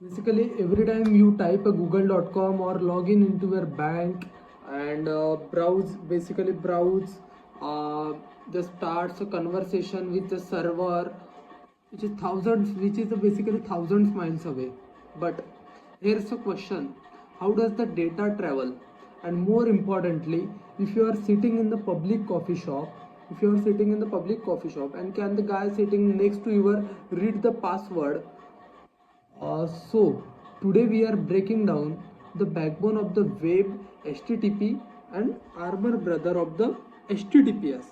Basically, every time you type a google.com or log in into your bank and browse, just starts a conversation with the server, which is basically thousands miles away. But here's a question: how does the data travel? And more importantly, if you are sitting in the public coffee shop, and can the guy sitting next to you read the password? So today we are breaking down the backbone of the web, HTTP, and armor brother of the HTTPS.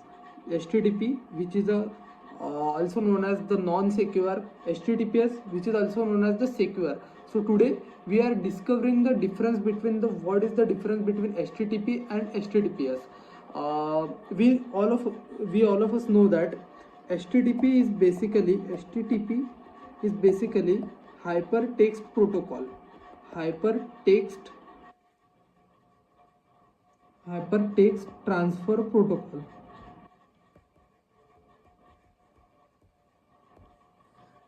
HTTP, which is also known as the non-secure, HTTPS, which is also known as the secure. So today we are discovering the difference between what is the difference between HTTP and HTTPS. We all of us know that HTTP is basically hypertext protocol. Hypertext transfer protocol.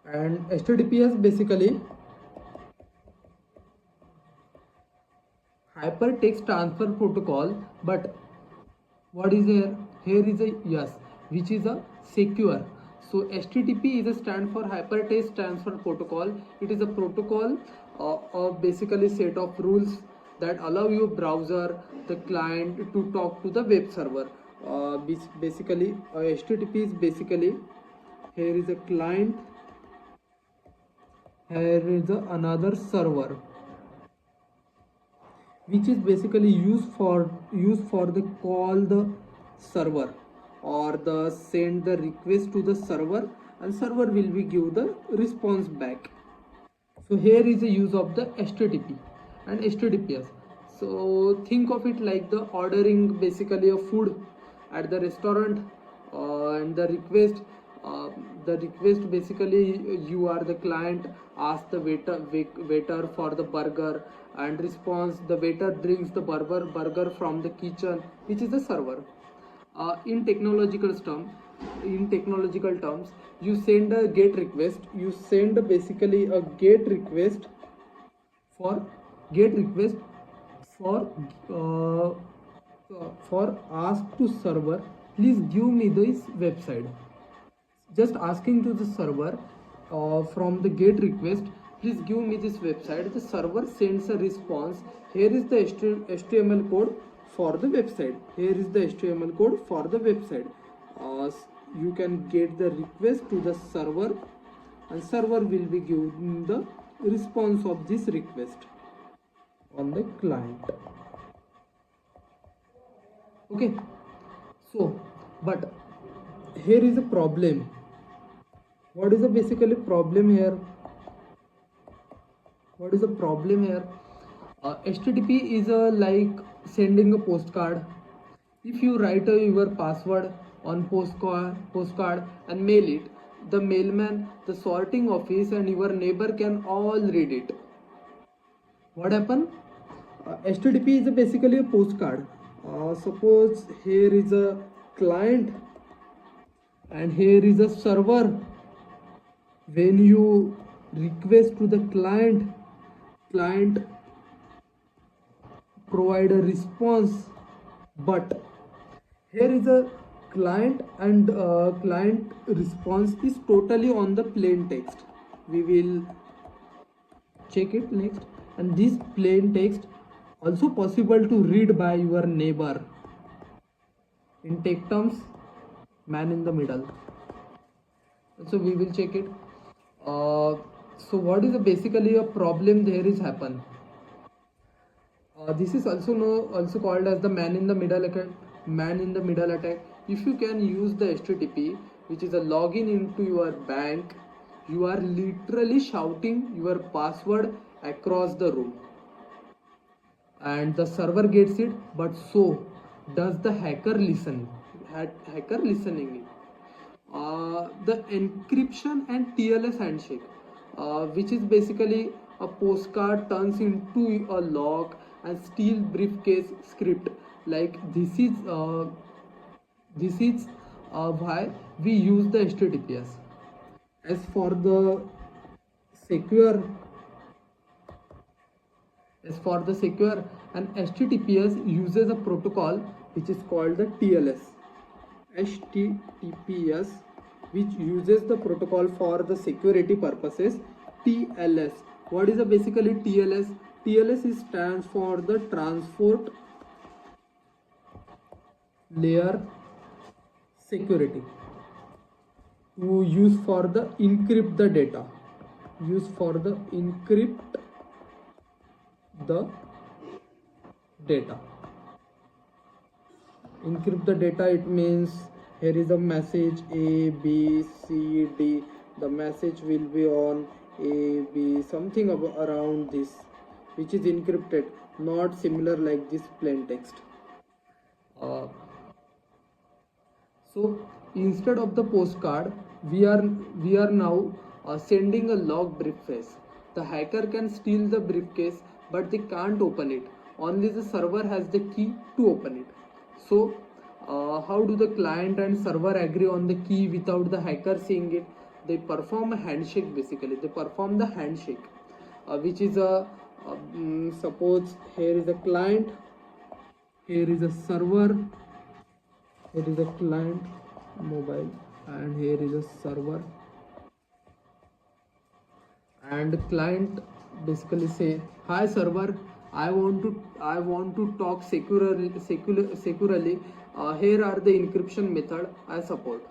And HTTPS basically hypertext transfer protocol. But what is here? Here is a yes, which is a secure. So HTTP is a stand for hypertext transfer protocol. It is a protocol of basically set of rules that allow your browser, the client, to talk to the web server. Basically, HTTP is basically, here is a client, here is another server, which is basically used for the call the server or the send the request to the server, and server will be give the response back. So here is the use of the HTTP and HTTPS. So think of it like the ordering basically a food at the restaurant, and the request basically, you are the client, ask the waiter for the burger, and response, the waiter brings the burger from the kitchen, which is the server. In technological terms, you send a get request. You send basically a get request for ask to server, please give me this website. Just asking to the server from the get request, please give me this website. The server sends a response. Here is the HTML code for the website. You can get the request to the server, and server will be giving the response of this request on the client. Okay, so but here is a problem. What is the basically problem here? HTTP is like sending a postcard. If you write your password on postcard and mail it, the mailman, the sorting office, and your neighbor can all read it. What happened? HTTP is basically a postcard. Suppose here is a client and here is a server. When you request to the client provide a response, but here is a client, and client response is totally on the plain text. We will check it next. And this plain text also possible to read by your neighbor. In tech terms, man in the middle. So we will check it. So what is basically a problem there is happen? This is also called as the man in the middle attack. If you can use the HTTP, which is a login into your bank, you are literally shouting your password across the room, and the server gets it, but so does the hacker listening it. The encryption and TLS handshake, which is basically a postcard turns into a lock and steel briefcase script. Like this is This is why we use the HTTPS. As for the secure, an HTTPS uses a protocol which is called the TLS. HTTPS, which uses the protocol for the security purposes, TLS. What is the basically TLS? TLS is stands for the transport layer security, to use for the encrypt the data, the data encrypt the data. It means here is a message A B C D. The message will be on A B something around this, which is encrypted, not similar like this plain text. uh, so instead of the postcard, we are now sending a locked briefcase. The hacker can steal the briefcase, but they can't open it. Only the server has the key to open it. So how do the client and server agree on the key without the hacker seeing it? They perform a handshake. Basically they perform the handshake, which is a suppose here is a client, here is a server, here is a client mobile, and here is a server. And client basically say, hi server, I want to talk securely. Here are the encryption method I support.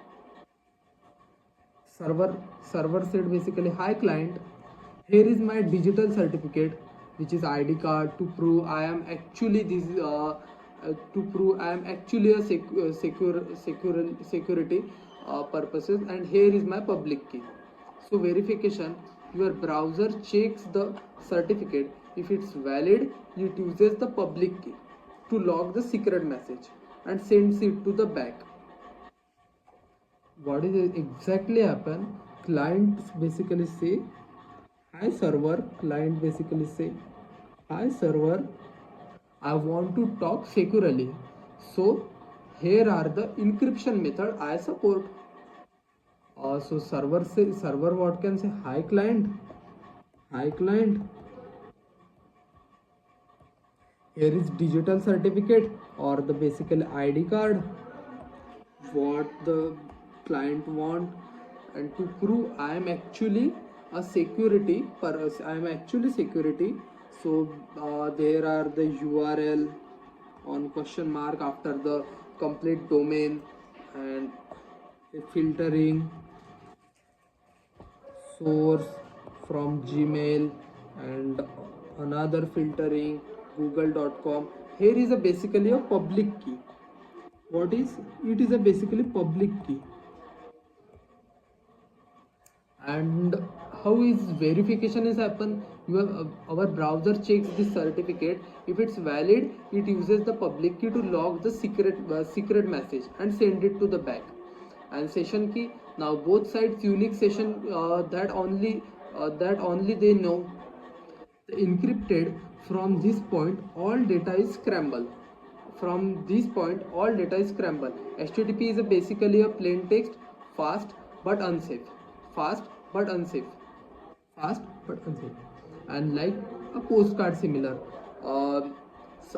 Server said basically, hi client, here is my digital certificate, which is ID card, to prove I am actually this to prove I am actually a security purposes, and here is my public key. So verification, your browser checks the certificate. If it's valid, it uses the public key to log the secret message and sends it to the back. What is exactly happen? Client basically say, hi server. Client basically say, hi server, I want to talk securely, so here are the encryption method I support. So server what can say, hi client, here is digital certificate or the basically ID card, what the client want. And to prove I am actually a security I am actually security, so there are the URL on question mark after the complete domain, and filtering source from Gmail, and another filtering google.com. Here is a basically a public key. What is it? Is a basically public key. And how is verification is happen? Our browser checks this certificate. If it's valid, it uses the public key to log the secret message and send it to the back. And session key, now both sides unique session that only they know. The encrypted, from this point all data is scrambled. HTTP is basically a plain text, fast but unsafe. fast but unsafe and like a postcard similar.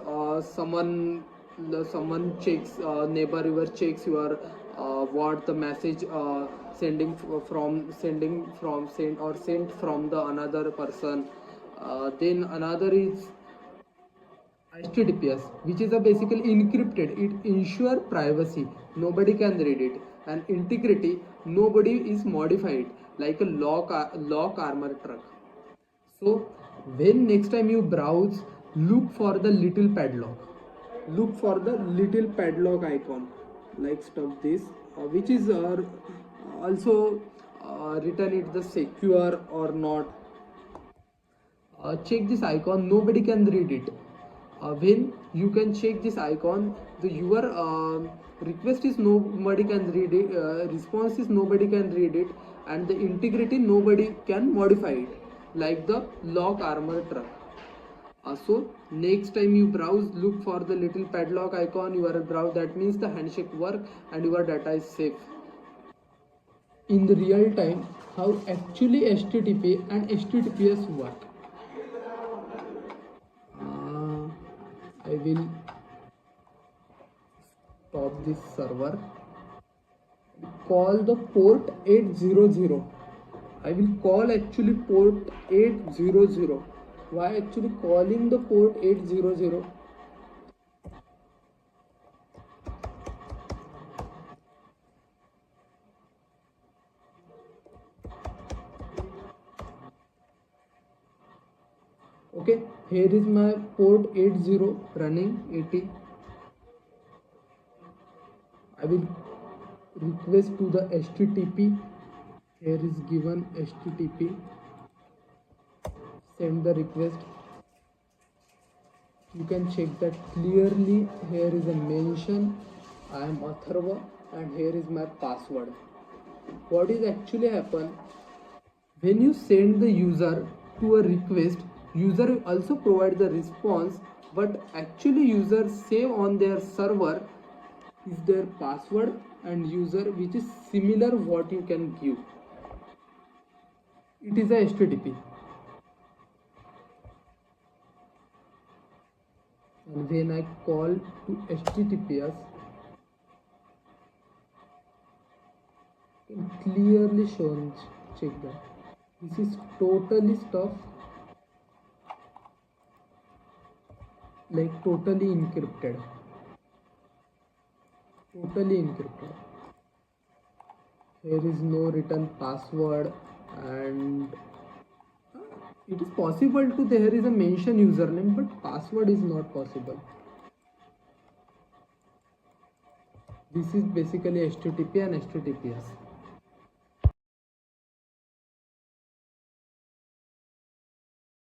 uh, someone checks, neighbor your checks your what the message sent from the another person. Then another is HTTPS, which is a basically encrypted. It ensure privacy, nobody can read it, and integrity, nobody is modified, like a lock armor truck. So when next time you browse, look for the little padlock. Icon, like stuff this, which is also written it the secure or not. Check this icon, nobody can read it. When you can check this icon, your request is nobody can read it, response is nobody can read it, and the integrity nobody can modify it, like the lock armor truck. So Next time you browse, look for the little padlock icon. You are browse, that means the handshake work and your data is safe. In the real time, how actually HTTP and HTTPS work. I will stop this server. Call the port 800. I will call actually port 800. Why actually calling the port 800? Okay, here is my port 80 running 80. I will request to the HTTP. Here is given HTTP. Send the request. You can check that clearly. Here is a mention. I am Atharva and here is my password. What is actually happen? When you send the user to a request, user will also provide the response, but actually user save on their server is their password and user, which is similar what you can give. It is a HTTP. And when I call to HTTPS, can clearly shown, check that this is totally stuff like totally encrypted. Here is no written password, and it is possible to, there is a mention username, but password is not possible. This is basically HTTP and HTTPS.